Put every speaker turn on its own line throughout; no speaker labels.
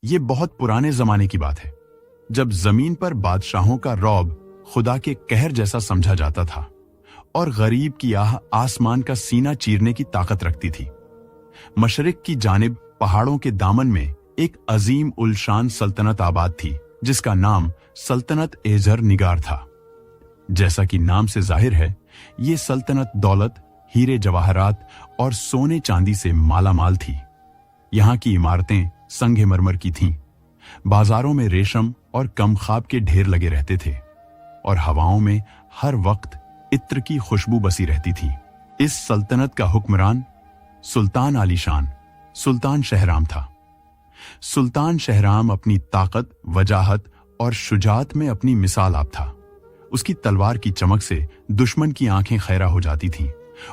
ये बहुत पुराने जमाने की बात है, जब जमीन पर बादशाहों का रौब खुदा के कहर जैसा समझा जाता था और गरीब की आह आसमान का सीना चीरने की ताकत रखती थी। मशरिक की जानिब पहाड़ों के दामन में एक अजीम उलशान सल्तनत आबाद थी, जिसका नाम सल्तनत एजर निगार था। जैसा कि नाम से जाहिर है, ये सल्तनत दौलत, हीरे जवाहरात और सोने चांदी से मालामाल थी। यहाँ की इमारतें संगे मरमर की थीं। बाजारों में रेशम और कमखाब के ढेर लगे रहते थे और हवाओं में हर वक्त इत्र की खुशबू बसी रहती थी। इस सल्तनत का हुक्मरान सुल्तान आलीशान सुल्तान शहराम था। सुल्तान शहराम अपनी ताकत, वजाहत और शुजात में अपनी मिसाल आप था। उसकी तलवार की चमक से दुश्मन की आंखें खैरा हो जाती थीं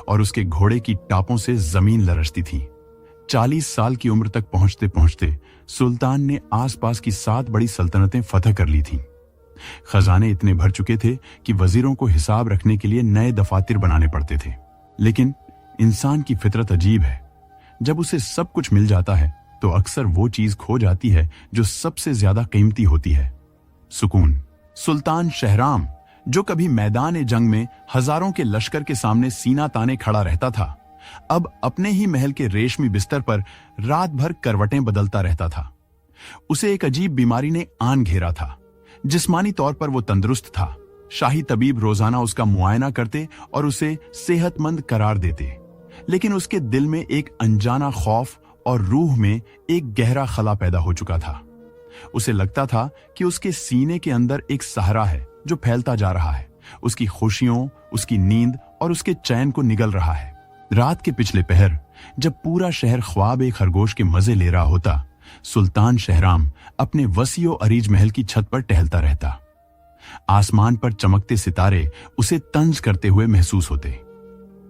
और उसके घोड़े की टापों से जमीन लरजती थी। 40 साल की उम्र तक पहुंचते पहुंचते सुल्तान ने आसपास की 7 बड़ी सल्तनतें फतह कर ली थीं। खजाने इतने भर चुके थे कि वजीरों को हिसाब रखने के लिए नए दफातर बनाने पड़ते थे। लेकिन इंसान की फितरत अजीब है। जब उसे सब कुछ मिल जाता है तो अक्सर वो चीज खो जाती है जो सबसे ज्यादा कीमती होती है, सुकून। सुल्तान शहराम, जो कभी मैदान जंग में हजारों के लश्कर के सामने सीना ताने खड़ा रहता था, अब अपने ही महल के रेशमी बिस्तर पर रात भर करवटें बदलता रहता था। उसे एक अजीब बीमारी ने आन घेरा था। जिस्मानी तौर पर वो तंदुरुस्त था। शाही तबीब रोजाना उसका मुआयना करते और उसे सेहतमंद करार देते, लेकिन उसके दिल में एक अनजाना खौफ और रूह में एक गहरा खला पैदा हो चुका था। उसे लगता था कि उसके सीने के अंदर एक सहरा है जो फैलता जा रहा है, उसकी खुशियों, उसकी नींद और उसके चैन को निगल रहा है। रात के पिछले पहर, जब पूरा शहर ख्वाब एक खरगोश के मजे ले रहा होता, सुल्तान शहराम अपने वसीओ अरीज महल की छत पर टहलता रहता। आसमान पर चमकते सितारे उसे तंज करते हुए महसूस होते।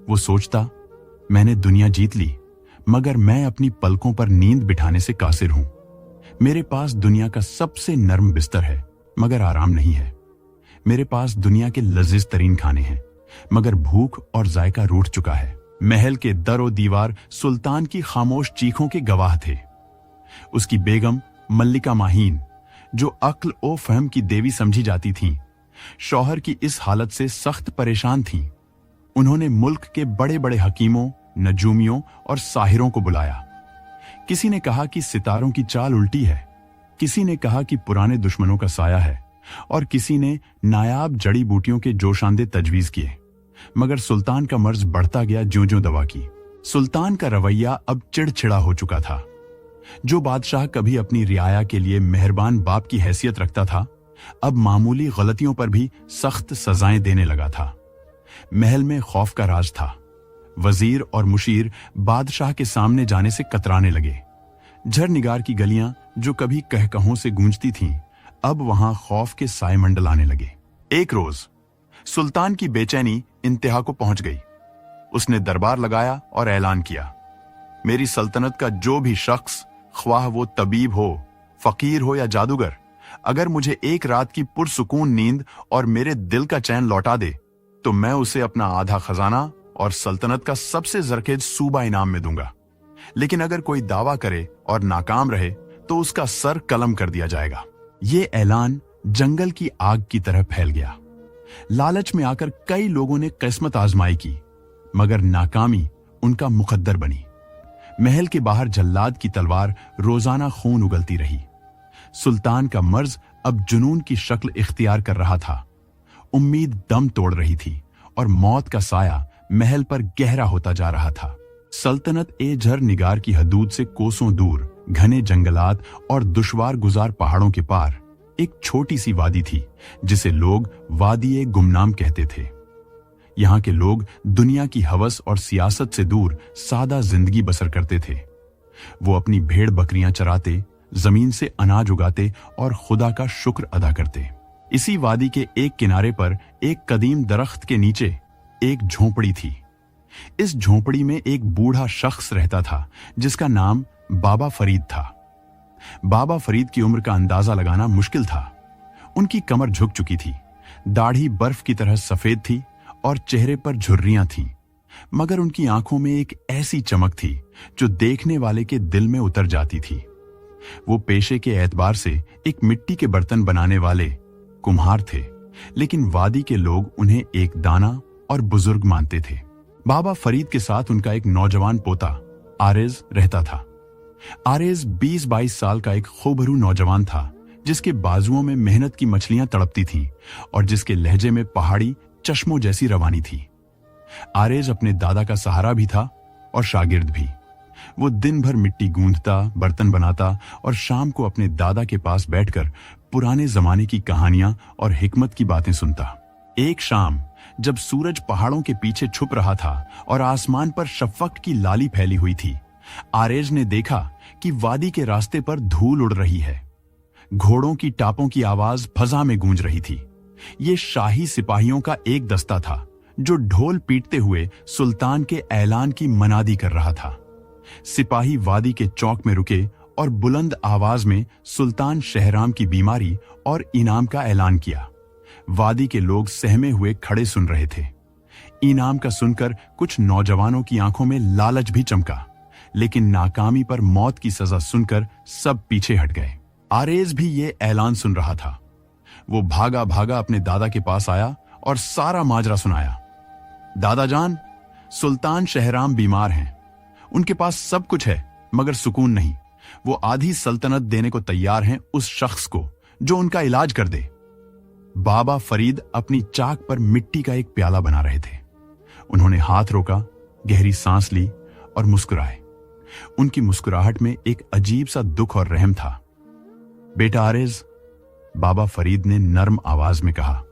वो सोचता, मैंने दुनिया जीत ली, मगर मैं अपनी पलकों पर नींद बिठाने से कासिर हूं। मेरे पास दुनिया का सबसे नर्म बिस्तर है, मगर आराम नहीं है। मेरे पास दुनिया के लजीज तरीन खाने हैं, मगर भूख और जायका रूठ चुका है। महल के दरो दीवार सुल्तान की खामोश चीखों के गवाह थे। उसकी बेगम मल्लिका माहीन, जो अक्ल ओ फहम की देवी समझी जाती थीं, शौहर की इस हालत से सख्त परेशान थीं। उन्होंने मुल्क के बड़े बड़े हकीमों, नजूमियों और साहिरों को बुलाया। किसी ने कहा कि सितारों की चाल उल्टी है, किसी ने कहा कि पुराने दुश्मनों का साया है, और किसी ने नायाब जड़ी बूटियों के जोशांदे तजवीज किए। मगर सुल्तान का मर्ज बढ़ता गया ज्यों-ज्यों दवा की। सुल्तान का रवैया अब चिड़चिड़ा हो चुका था। जो बादशाह कभी अपनी रियाया के लिए मेहरबान बाप की हैसियत रखता था, अब मामूली गलतियों पर भी सख्त सजाएं देने लगा था। महल में खौफ का राज था। वजीर और मुशीर बादशाह के सामने जाने से कतराने लगे। झरनिगार की गलियां जो कभी कहकहों से गूंजती थीं, अब वहां खौफ के साए मंडल आने लगे। एक रोज सुल्तान की बेचैनी इंतहा को पहुंच गई। उसने दरबार लगाया और ऐलान किया, मेरी सल्तनत का जो भी शख्स, ख्वाह वो तबीब हो, फकीर हो या जादूगर, अगर मुझे एक रात की पुरसुकून नींद और मेरे दिल का चैन लौटा दे, तो मैं उसे अपना आधा खजाना और सल्तनत का सबसे जरखेज सूबा इनाम में दूंगा। लेकिन अगर कोई दावा करे और नाकाम रहे तो उसका सर कलम कर दिया जाएगा। ये ऐलान जंगल की आग की तरह फैल गया। लालच में आकर कई लोगों ने किस्मत आजमाई की, मगर नाकामी उनका मुकद्दर बनी। महल के बाहर जल्लाद की तलवार रोजाना खून उगलती रही। सुल्तान का मर्ज अब जुनून की शक्ल इख्तियार कर रहा था। उम्मीद दम तोड़ रही थी और मौत का साया महल पर गहरा होता जा रहा था। सल्तनत ए झर निगार की हदूद से कोसों दूर घने जंगलात और दुश्वार गुजार पहाड़ों के पार एक छोटी सी वादी थी, जिसे लोग वादी ए गुमनाम कहते थे। यहाँ के लोग दुनिया की हवस और सियासत से दूर सादा जिंदगी बसर करते थे। वो अपनी भेड़ बकरियां चराते, जमीन से अनाज उगाते और खुदा का शुक्र अदा करते। इसी वादी के एक किनारे पर एक कदीम दरख्त के नीचे एक झोंपड़ी थी। इस झोंपड़ी में एक बूढ़ा शख्स रहता था जिसका नाम बाबा फरीद था। बाबा फरीद की उम्र का अंदाजा लगाना मुश्किल था। उनकी कमर झुक चुकी थी, दाढ़ी बर्फ की तरह सफेद थी और चेहरे पर झुर्रियां थीं, मगर उनकी आंखों में एक ऐसी चमक थी जो देखने वाले के दिल में उतर जाती थी। वो पेशे के एतबार से एक मिट्टी के बर्तन बनाने वाले कुम्हार थे, लेकिन वादी के लोग उन्हें एक दाना और बुजुर्ग मानते थे। बाबा फरीद के साथ उनका एक नौजवान पोता आरेज रहता था। आरेज 20-22 साल का एक खूबरू नौजवान था, जिसके बाजुओं में मेहनत की मछलियां तड़पती थीं और जिसके लहजे में पहाड़ी चश्मों जैसी रवानी थी। आरेज अपने दादा का सहारा भी था और शागिर्द भी। वो दिन भर मिट्टी गूंथता, बर्तन बनाता और शाम को अपने दादा के पास बैठकर पुराने जमाने की कहानियां और हिकमत की बातें सुनता। एक शाम जब सूरज पहाड़ों के पीछे छुप रहा था और आसमान पर शफ़क़ की लाली फैली हुई थी, आरेज ने देखा कि वादी के रास्ते पर धूल उड़ रही है। घोड़ों की टापों की आवाज फजा में गूंज रही थी। ये शाही सिपाहियों का एक दस्ता था जो ढोल पीटते हुए सुल्तान के ऐलान की मनादी कर रहा था। सिपाही वादी के चौक में रुके और बुलंद आवाज में सुल्तान शहराम की बीमारी और इनाम का ऐलान किया। वादी के लोग सहमे हुए खड़े सुन रहे थे। इनाम का सुनकर कुछ नौजवानों की आंखों में लालच भी चमका, लेकिन नाकामी पर मौत की सजा सुनकर सब पीछे हट गए। आरेज भी ये ऐलान सुन रहा था। वो भागा भागा अपने दादा के पास आया और सारा माजरा सुनाया। दादा जान, सुल्तान शहराम बीमार हैं। उनके पास सब कुछ है मगर सुकून नहीं। वो आधी सल्तनत देने को तैयार हैं उस शख्स को जो उनका इलाज कर दे। बाबा फरीद अपनी चाक पर मिट्टी का एक प्याला बना रहे थे। उन्होंने हाथ रोका, गहरी सांस ली और मुस्कुराए। उनकी मुस्कुराहट में एक अजीब सा दुख और रहम था। बेटा आरेज, बाबा फरीद ने नर्म आवाज में कहा,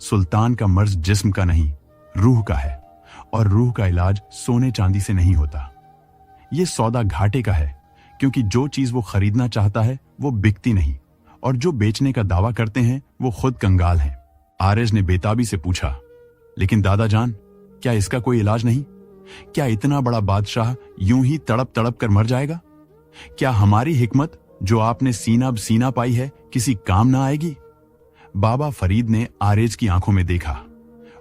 सुल्तान का मर्ज जिस्म का नहीं, रूह का है, और रूह का इलाज सोने चांदी से नहीं होता। ये सौदा घाटे का है, क्योंकि जो चीज वो खरीदना चाहता है वो बिकती नहीं, और जो बेचने का दावा करते हैं वो खुद कंगाल हैं। आरेज ने बेताबी से पूछा, लेकिन दादा जान, क्या इसका कोई इलाज नहीं? क्या इतना बड़ा बादशाह यूं ही तड़प तड़प कर मर जाएगा? क्या हमारी हिकमत जो आपने सीना ब सीना पाई है किसी काम ना आएगी? बाबा फरीद ने आरेज की आंखों में देखा।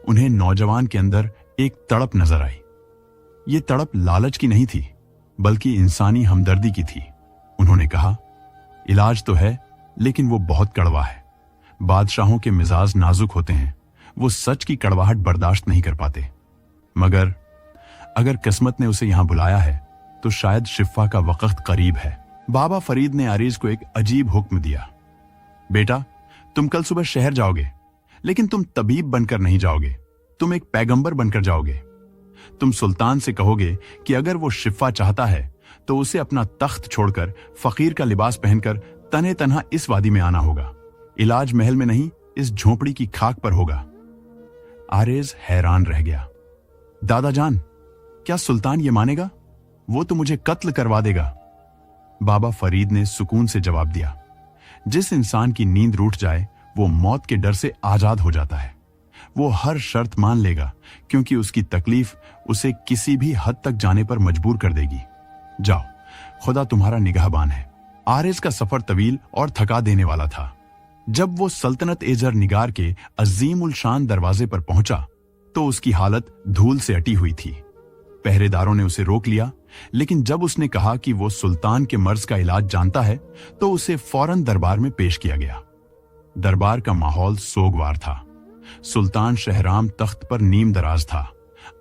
उन्हें नौजवान के अंदर एक तड़प नजर आई। ये तड़प लालच की नहीं थी, बल्कि इंसानी हमदर्दी की थी। उन्होंने कहा, इलाज तो है, लेकिन वो बहुत कड़वा है। बादशाहों के मिजाज नाजुक होते हैं, वो सच की कड़वाहट बर्दाश्त नहीं कर पाते। मगर अगर किस्मत ने उसे यहां बुलाया है तो शायद शिफा का वक्त करीब है। बाबा फरीद ने आरेज को एक अजीब हुक्म दिया। बेटा, तुम कल सुबह शहर जाओगे, लेकिन तुम तबीब बनकर नहीं जाओगे, तुम एक पैगंबर बनकर जाओगे। तुम सुल्तान से कहोगे कि अगर वो शिफा चाहता है तो उसे अपना तख्त छोड़कर फकीर का लिबास पहनकर तने तन्हा इस वादी में आना होगा। इलाज महल में नहीं, इस झोपड़ी की खाक पर होगा। आरेज हैरान रह गया। दादा जान, क्या सुल्तान ये मानेगा? वो तो मुझे कत्ल करवा देगा। बाबा फरीद ने सुकून से जवाब दिया, जिस इंसान की नींद रूठ जाए वो मौत के डर से आजाद हो जाता है। वो हर शर्त मान लेगा, क्योंकि उसकी तकलीफ उसे किसी भी हद तक जाने पर मजबूर कर देगी। जाओ, खुदा तुम्हारा निगाहबान है। आरेज का सफर तवील और थका देने वाला था। जब वो सल्तनत एजर निगार के अजीम उल शान दरवाजे पर पहुंचा तो उसकी हालत धूल से अटी हुई थी। पहरेदारों ने उसे रोक लिया, लेकिन जब उसने कहा कि वो सुल्तान के मर्ज का इलाज जानता है तो उसे फौरन दरबार में पेश किया गया। दरबार का माहौल सोगवार था। सुल्तान शहराम तख्त पर नीम दराज था।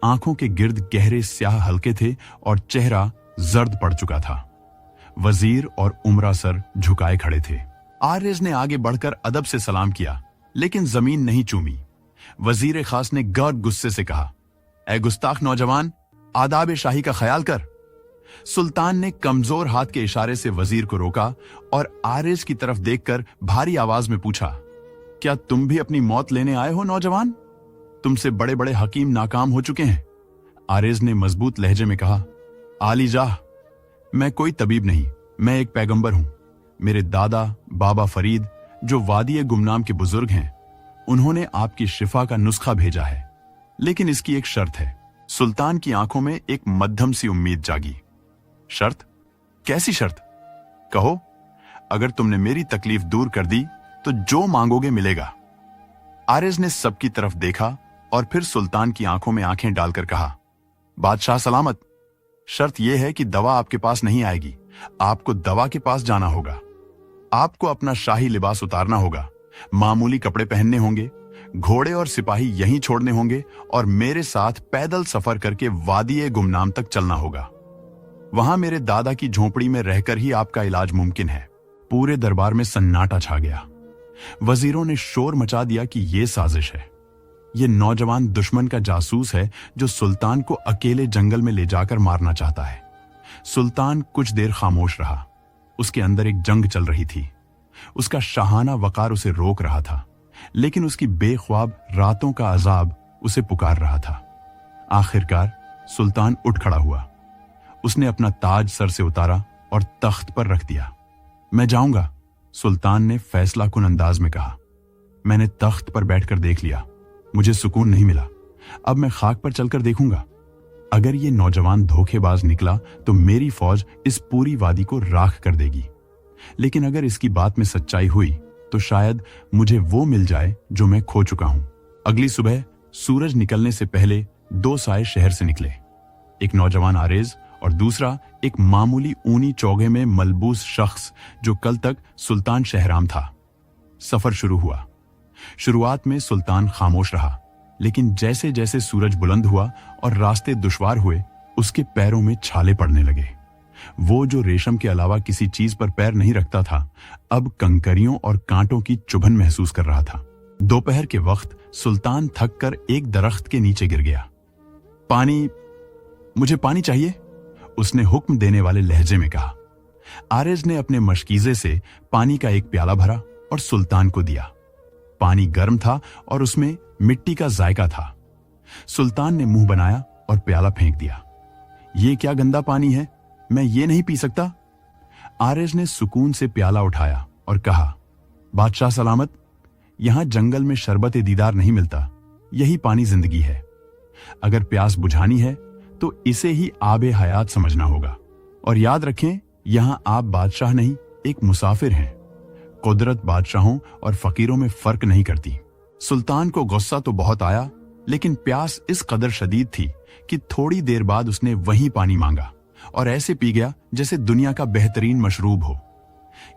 आंखों के गिर्द गहरे स्याह हल्के थे और चेहरा जर्द पड़ चुका था। वजीर और उमरा सर झुकाए खड़े थे। आरेज ने आगे बढ़कर अदब से सलाम किया, लेकिन जमीन नहीं चूमी। वजीर खास ने गर्द गुस्से से कहा, ऐ गुस्ताख नौजवान, आदाब शाही का ख्याल कर। सुल्तान ने कमजोर हाथ के इशारे से वजीर को रोका और आरेज की तरफ देखकर भारी आवाज में पूछा, क्या तुम भी अपनी मौत लेने आए हो नौजवान? तुमसे बड़े बड़े हकीम नाकाम हो चुके हैं। आरेज ने मजबूत लहजे में कहा, आली जाह, मैं कोई तबीब नहीं, मैं एक पैगंबर हूं। मेरे दादा बाबा फरीद, जो वादी गुमनाम के बुजुर्ग हैं, उन्होंने आपकी शिफा का नुस्खा भेजा है, लेकिन इसकी एक शर्त है। सुल्तान की आंखों में एक मध्यम सी उम्मीद जागी। शर्त? कैसी शर्त? कहो। अगर तुमने मेरी तकलीफ दूर कर दी तो जो मांगोगे मिलेगा। आरेज ने सबकी तरफ देखा और फिर सुल्तान की आंखों में आंखें डालकर कहा, बादशाह सलामत, शर्त यह है कि दवा आपके पास नहीं आएगी, आपको दवा के पास जाना होगा, आपको अपना शाही लिबास उतारना होगा, मामूली कपड़े पहनने होंगे, घोड़े और सिपाही यहीं छोड़ने होंगे और मेरे साथ पैदल सफर करके वादी गुमनाम तक चलना होगा। वहां मेरे दादा की झोपड़ी में रहकर ही आपका इलाज मुमकिन है। पूरे दरबार में सन्नाटा छा गया। वजीरों ने शोर मचा दिया कि यह साजिश है, ये नौजवान दुश्मन का जासूस है जो सुल्तान को अकेले जंगल में ले जाकर मारना चाहता है। सुल्तान कुछ देर खामोश रहा। उसके अंदर एक जंग चल रही थी। उसका शाहाना वकार उसे रोक रहा था, लेकिन उसकी बेख्वाब रातों का अजाब उसे पुकार रहा था। आखिरकार सुल्तान उठ खड़ा हुआ। उसने अपना ताज सर से उतारा और तख्त पर रख दिया। मैं जाऊंगा, सुल्तान ने फैसला कुन अंदाज में कहा। मैंने तख्त पर बैठकर देख लिया, मुझे सुकून नहीं मिला। अब मैं खाक पर चलकर देखूंगा। अगर ये नौजवान धोखेबाज निकला तो मेरी फौज इस पूरी वादी को राख कर देगी, लेकिन अगर इसकी बात में सच्चाई हुई तो शायद मुझे वो मिल जाए जो मैं खो चुका हूं। अगली सुबह सूरज निकलने से पहले दो साए शहर से निकले, एक नौजवान आरेज और दूसरा एक मामूली ऊनी चौगे में मलबूस शख्स जो कल तक सुल्तान शहराम था। सफर शुरू हुआ। शुरुआत में सुल्तान खामोश रहा, लेकिन जैसे जैसे सूरज बुलंद हुआ और रास्ते दुश्वार हुए, उसके पैरों में छाले पड़ने लगे। वो जो रेशम के अलावा किसी चीज पर पैर नहीं रखता था, अब कंकरियों और कांटों की चुभन महसूस कर रहा था। दोपहर के वक्त सुल्तान थक कर एक दरख्त के नीचे गिर गया। पानी, मुझे पानी चाहिए, उसने हुक्म देने वाले लहजे में कहा। आरिज ने अपने मशकीजे से पानी का एक प्याला भरा और सुल्तान को दिया। पानी गर्म था और उसमें मिट्टी का जायका था। सुल्तान ने मुंह बनाया और प्याला फेंक दिया। ये क्या गंदा पानी है, मैं ये नहीं पी सकता। आरिज ने सुकून से प्याला उठाया और कहा, बादशाह सलामत, यहां जंगल में शरबत दीदार नहीं मिलता, यही पानी जिंदगी है। अगर प्यास बुझानी है तो इसे ही आबे हयात समझना होगा। और याद रखें, यहां आप बादशाह नहीं, एक मुसाफिर हैं। कुदरत बादशाहों और फकीरों में फर्क नहीं करती। सुल्तान को गुस्सा तो बहुत आया, लेकिन प्यास इस कदर शदीद थी कि थोड़ी देर बाद उसने वही पानी मांगा और ऐसे पी गया जैसे दुनिया का बेहतरीन मशरूब हो।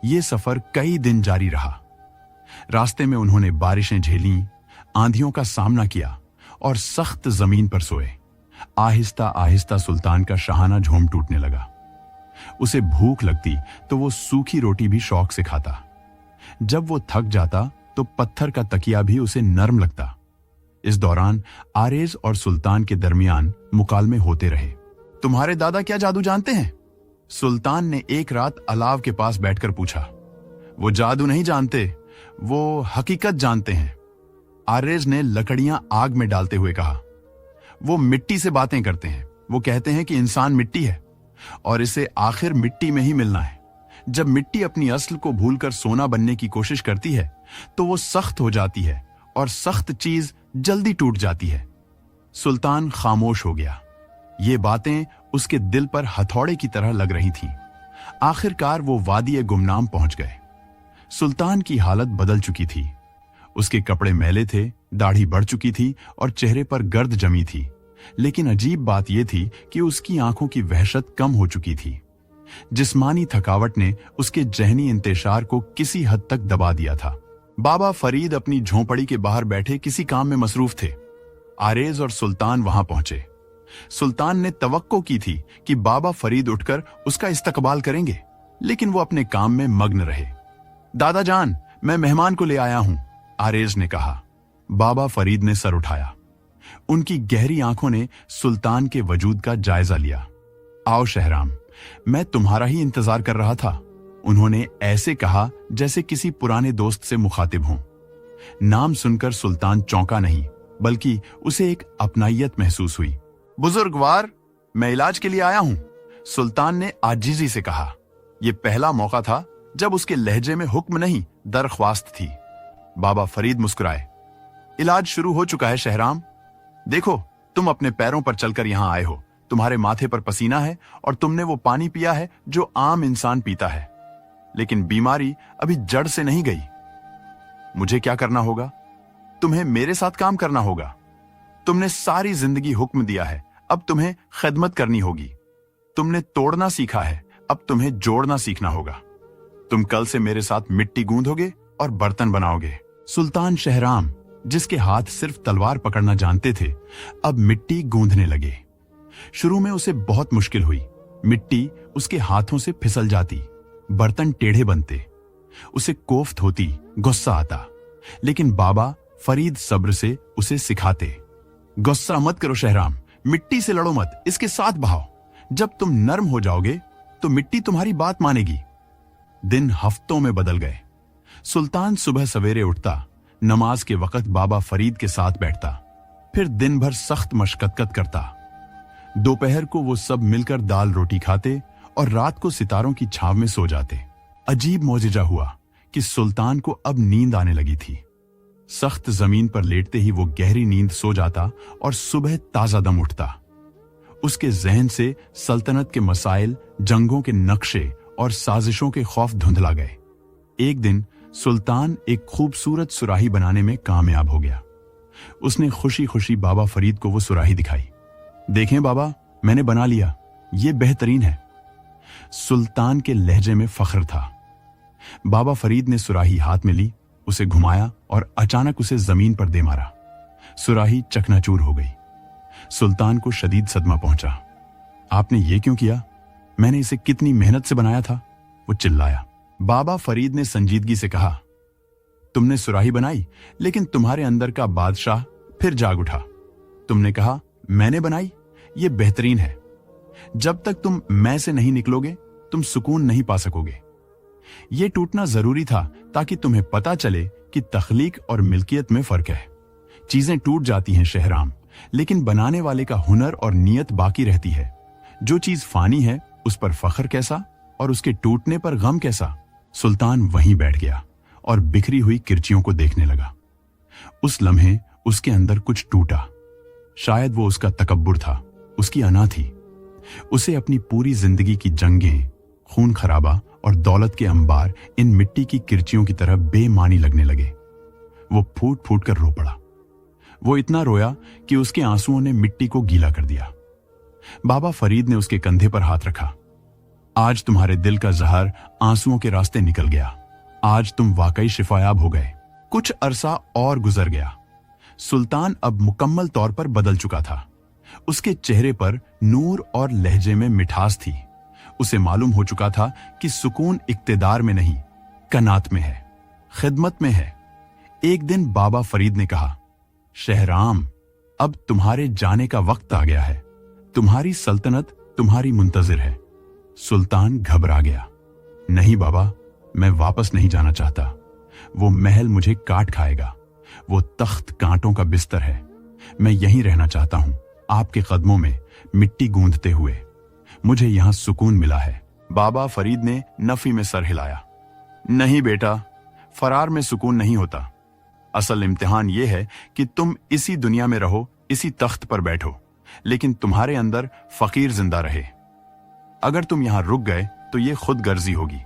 यह सफर कई दिन जारी रहा। रास्ते में उन्होंने बारिशें झेलीं, आंधियों का सामना किया और सख्त जमीन पर सोए। आहिस्ता आहिस्ता सुल्तान का शाहाना झोम टूटने लगा। उसे भूख लगती तो वो सूखी रोटी भी शौक से खाता। जब वो थक जाता तो पत्थर का तकिया भी उसे नरम लगता। इस दौरान आरेज और सुल्तान के दरमियान मुकालमे होते रहे। तुम्हारे दादा क्या जादू जानते हैं? सुल्तान ने एक रात अलाव के पास बैठकर पूछा। वो जादू नहीं जानते, वो हकीकत जानते हैं, आरेज ने लकड़ियां आग में डालते हुए कहा। वो मिट्टी से बातें करते हैं। वो कहते हैं कि इंसान मिट्टी है और इसे आखिर मिट्टी में ही मिलना है। जब मिट्टी अपनी असल को भूलकर सोना बनने की कोशिश करती है तो वो सख्त हो जाती है और सख्त चीज जल्दी टूट जाती है। सुल्तान खामोश हो गया। ये बातें उसके दिल पर हथौड़े की तरह लग रही थीं। आखिरकार वो वादी गुमनाम पहुंच गए। सुल्तान की हालत बदल चुकी थी। उसके कपड़े मैले थे, दाढ़ी बढ़ चुकी थी और चेहरे पर गर्द जमी थी। लेकिन अजीब बात यह थी कि उसकी आंखों की वहशत कम हो चुकी थी। जिस्मानी थकावट ने उसके जहनी इंतशार को किसी हद तक दबा दिया था। बाबा फरीद अपनी झोंपड़ी के बाहर बैठे किसी काम में मसरूफ थे। आरेज और सुल्तान वहां पहुंचे। सुल्तान ने तवक्को की थी कि बाबा फरीद उठकर उसका इस्तकबाल करेंगे, लेकिन वो अपने काम में मग्न रहे। दादा जान, मैं मेहमान को ले आया हूं, आरेज ने कहा। बाबा फरीद ने सर उठाया। उनकी गहरी आंखों ने सुल्तान के वजूद का जायजा लिया। आओ शहराम, मैं तुम्हारा ही इंतजार कर रहा था, उन्होंने ऐसे कहा जैसे किसी पुराने दोस्त से मुखातिब हों। नाम सुनकर सुल्तान चौंका नहीं, बल्कि उसे एक अपनाइयत महसूस हुई। बुजुर्गवार, मैं इलाज के लिए आया हूं, सुल्तान ने आजिजी से कहा। यह पहला मौका था जब उसके लहजे में हुक्म नहीं, दरख्वास्त थी। बाबा फरीद मुस्कुराए। इलाज शुरू हो चुका है शहराम। देखो, तुम अपने पैरों पर चलकर यहां आए हो, तुम्हारे माथे पर पसीना है और तुमने वो पानी पिया है जो आम इंसान पीता है। लेकिन बीमारी अभी जड़ से नहीं गई। मुझे क्या करना होगा? तुम्हें मेरे साथ काम करना होगा। तुमने सारी जिंदगी हुक्म दिया है, अब तुम्हें खिदमत करनी होगी। तुमने तोड़ना सीखा है, अब तुम्हें जोड़ना सीखना होगा। तुम कल से मेरे साथ मिट्टी गूंदोगे और बर्तन बनाओगे। सुल्तान शहराम, जिसके हाथ सिर्फ तलवार पकड़ना जानते थे, अब मिट्टी गूंदने लगे। शुरू में उसे बहुत मुश्किल हुई। मिट्टी उसके हाथों से फिसल जाती, बर्तन टेढ़े बनते, उसे कोफ्त होती, गुस्सा आता। लेकिन बाबा फरीद सब्र से उसे सिखाते। गुस्सा मत करो शहराम, मिट्टी से लड़ो मत, इसके साथ बहाओ। जब तुम नर्म हो जाओगे तो मिट्टी तुम्हारी बात मानेगी। दिन हफ्तों में बदल गए। सुल्तान सुबह सवेरे उठता, नमाज के वक्त बाबा फरीद के साथ बैठता, फिर दिन भर सख्त मशक्कत करता। दोपहर को वो सब मिलकर दाल रोटी खाते और रात को सितारों की छांव में सो जाते। अजीब मौजिजा हुआ कि सुल्तान को अब नींद आने लगी थी। सख्त जमीन पर लेटते ही वो गहरी नींद सो जाता और सुबह ताजा दम उठता। उसके जहन से सल्तनत के मसाइल, जंगों के नक्शे और साजिशों के खौफ धुंधला गए। एक दिन सुल्तान एक खूबसूरत सुराही बनाने में कामयाब हो गया। उसने खुशी खुशी बाबा फरीद को वो सुराही दिखाई। देखें बाबा, मैंने बना लिया, ये बेहतरीन है। सुल्तान के लहजे में फख्र था। बाबा फरीद ने सुराही हाथ में ली, उसे घुमाया और अचानक उसे जमीन पर दे मारा। सुराही चकनाचूर हो गई। सुल्तान को शदीद सदमा पहुंचा। आपने ये क्यों किया? मैंने इसे कितनी मेहनत से बनाया था, वो चिल्लाया। बाबा फरीद ने संजीदगी से कहा, तुमने सुराही बनाई, लेकिन तुम्हारे अंदर का बादशाह फिर जाग उठा। तुमने कहा मैंने बनाई, ये बेहतरीन है। जब तक तुम मैं से नहीं निकलोगे, तुम सुकून नहीं पा सकोगे। ये टूटना जरूरी था ताकि तुम्हें पता चले कि तख्लीक और मिल्कियत में फर्क है। चीजें टूट जाती हैं शहराम, लेकिन बनाने वाले का हुनर और नियत बाकी रहती है। जो चीज फानी है उस पर फख्र कैसा और उसके टूटने पर गम कैसा। सुल्तान वहीं बैठ गया और बिखरी हुई किरचियों को देखने लगा। उस लम्हे उसके अंदर कुछ टूटा। शायद वो उसका तकब्बुर था, उसकी अना थी। उसे अपनी पूरी जिंदगी की जंगें, खून खराबा और दौलत के अंबार इन मिट्टी की किरचियों की तरह बेमानी लगने लगे। वो फूट फूट कर रो पड़ा। वो इतना रोया कि उसके आंसुओं ने मिट्टी को गीला कर दिया। बाबा फरीद ने उसके कंधे पर हाथ रखा। आज तुम्हारे दिल का जहर आंसुओं के रास्ते निकल गया। आज तुम वाकई शिफायाब हो गए। कुछ अरसा और गुजर गया। सुल्तान अब मुकम्मल तौर पर बदल चुका था। उसके चेहरे पर नूर और लहजे में मिठास थी। उसे मालूम हो चुका था कि सुकून इक्तिदार में नहीं, कनात में है, खिदमत में है। एक दिन बाबा फरीद ने कहा, शहराम, अब तुम्हारे जाने का वक्त आ गया है। तुम्हारी सल्तनत तुम्हारी मुंतजिर है। सुल्तान घबरा गया। नहीं बाबा, मैं वापस नहीं जाना चाहता। वो महल मुझे काट खाएगा। वो तख्त कांटों का बिस्तर है। मैं यहीं रहना चाहता हूं, आपके कदमों में, मिट्टी गूंदते हुए। मुझे यहां सुकून मिला है। बाबा फरीद ने नफी में सर हिलाया। नहीं बेटा, फरार में सुकून नहीं होता। असल इम्तिहान यह है कि तुम इसी दुनिया में रहो, इसी तख्त पर बैठो, लेकिन तुम्हारे अंदर फकीर जिंदा रहे। अगर तुम यहां रुक गए तो ये खुद गर्जी होगी।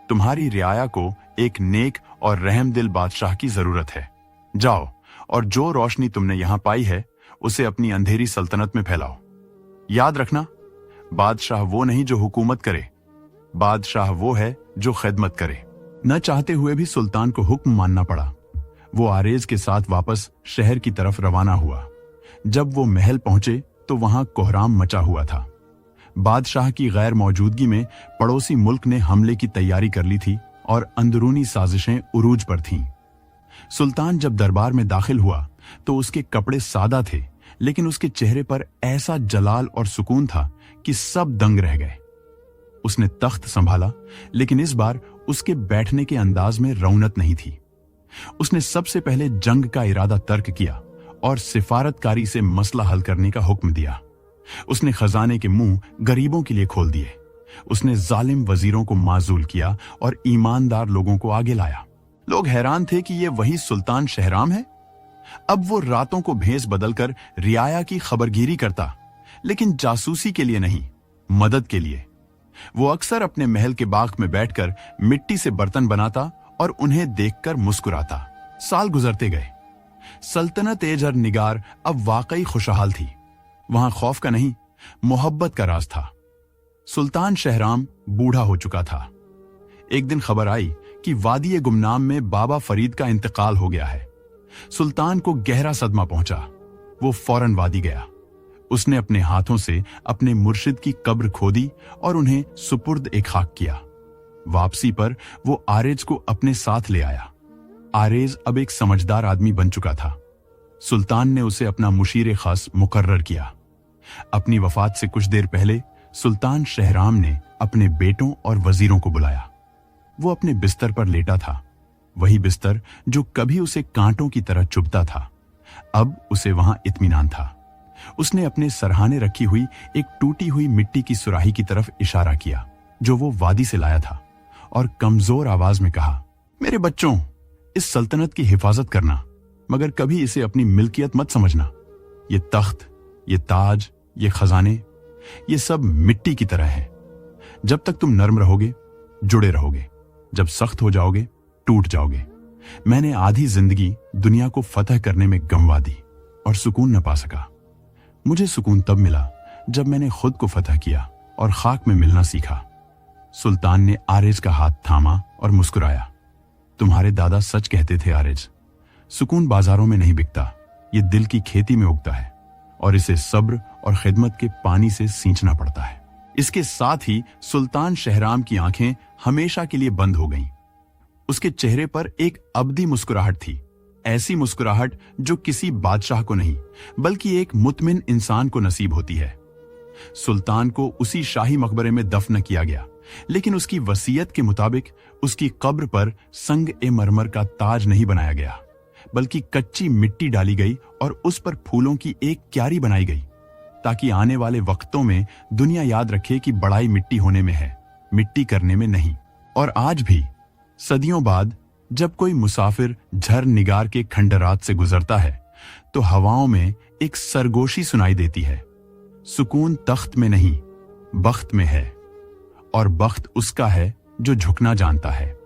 तुम्हारी रियाया को एक नेक और रहमदिल बादशाह की जरूरत है। जाओ और जो रोशनी तुमने यहां पाई है उसे अपनी अंधेरी सल्तनत में फैलाओ। याद रखना, बादशाह वो नहीं जो हुकूमत करे, बादशाह वो है जो खिदमत करे। न चाहते हुए भी सुल्तान को हुक्म मानना पड़ा। वो आरेज के साथ वापस शहर की तरफ रवाना हुआ। जब वो महल पहुंचे तो वहां कोहराम मचा हुआ था। बादशाह की गैर मौजूदगी में पड़ोसी मुल्क ने हमले की तैयारी कर ली थी और अंदरूनी साजिशें उरूज पर थीं। सुल्तान जब दरबार में दाखिल हुआ तो उसके कपड़े सादा थे, लेकिन उसके चेहरे पर ऐसा जलाल और सुकून था कि सब दंग रह गए। उसने तख्त संभाला, लेकिन इस बार उसके बैठने के अंदाज में रौनक नहीं थी। उसने सबसे पहले जंग का इरादा तर्क किया और सिफारतकारी से मसला हल करने का हुक्म दिया। उसने खजाने के मुंह गरीबों के लिए खोल दिए। उसने जालिम वजीरों को माजूल किया और ईमानदार लोगों को आगे लाया। लोग हैरान थे कि ये वही सुल्तान शहराम है। अब वो रातों को भेस बदलकर रियाया की खबरगिरी करता, लेकिन जासूसी के लिए नहीं, मदद के लिए। वो अक्सर अपने महल के बाग में बैठकर मिट्टी से बर्तन बनाता और उन्हें देखकर मुस्कुराता। साल गुजरते गए। सल्तनत एजर निगार अब वाकई खुशहाल थी। वहां खौफ का नहीं, मोहब्बत का राज था। सुल्तान शहराम बूढ़ा हो चुका था। एक दिन खबर आई कि वादी गुमनाम में बाबा फरीद का इंतकाल हो गया है। सुल्तान को गहरा सदमा पहुंचा। वो फौरन वादी गया। उसने अपने हाथों से अपने मुर्शिद की कब्र खोदी और उन्हें सुपुर्द ए खाक किया। वापसी पर वो आरेज को अपने साथ ले आया। आरेज अब एक समझदार आदमी बन चुका था। सुल्तान ने उसे अपना मुशीर खास मुकर्रर किया। अपनी वफात से कुछ देर पहले सुल्तान शहराम ने अपने बेटों और वजीरों को बुलाया। वो अपने बिस्तर पर लेटा था, वही बिस्तर जो कभी उसे कांटों की तरह चुभता था। अब उसे वहां इत्मीनान था। उसने अपने सरहाने रखी हुई एक टूटी हुई मिट्टी की सुराही की तरफ इशारा किया जो वो वादी से लाया था, और कमजोर आवाज में कहा, मेरे बच्चों, इस सल्तनत की हिफाजत करना, मगर कभी इसे अपनी मिल्कियत मत समझना। ये तख्त, ये ताज, ये खजाने, ये सब मिट्टी की तरह है। जब तक तुम नर्म रहोगे, जुड़े रहोगे, जब सख्त हो जाओगे, टूट जाओगे। मैंने आधी जिंदगी दुनिया को फतह करने में गंवा दी और सुकून न पा सका। मुझे सुकून तब मिला जब मैंने खुद को फतह किया और खाक में मिलना सीखा। सुल्तान ने आरेज का हाथ थामा और मुस्कुराया। तुम्हारे दादा सच कहते थे आरेज, सुकून बाजारों में नहीं बिकता, ये दिल की खेती में उगता है और इसे सब्र और खिदमत के पानी से सींचना पड़ता है। इसके साथ ही सुल्तान शहराम की आंखें हमेशा के लिए बंद हो गईं। उसके चेहरे पर एक अबदी मुस्कुराहट थी, ऐसी मुस्कुराहट जो किसी बादशाह को नहीं बल्कि एक मुतमिन इंसान को नसीब होती है। सुल्तान को उसी शाही मकबरे में दफन किया गया, लेकिन उसकी वसीयत के मुताबिक उसकी कब्र पर संग ए मरमर का ताज नहीं बनाया गया, बल्कि कच्ची मिट्टी डाली गई और उस पर फूलों की एक क्यारी बनाई गई, ताकि आने वाले वक्तों में दुनिया याद रखे कि बड़ाई मिट्टी होने में है, मिट्टी करने में नहीं। और आज भी सदियों बाद जब कोई मुसाफिर झर निगार के खंडरात से गुजरता है तो हवाओं में एक सरगोशी सुनाई देती है, सुकून तख्त में नहीं, बख्त में है, और बख्त उसका है जो झुकना जानता है।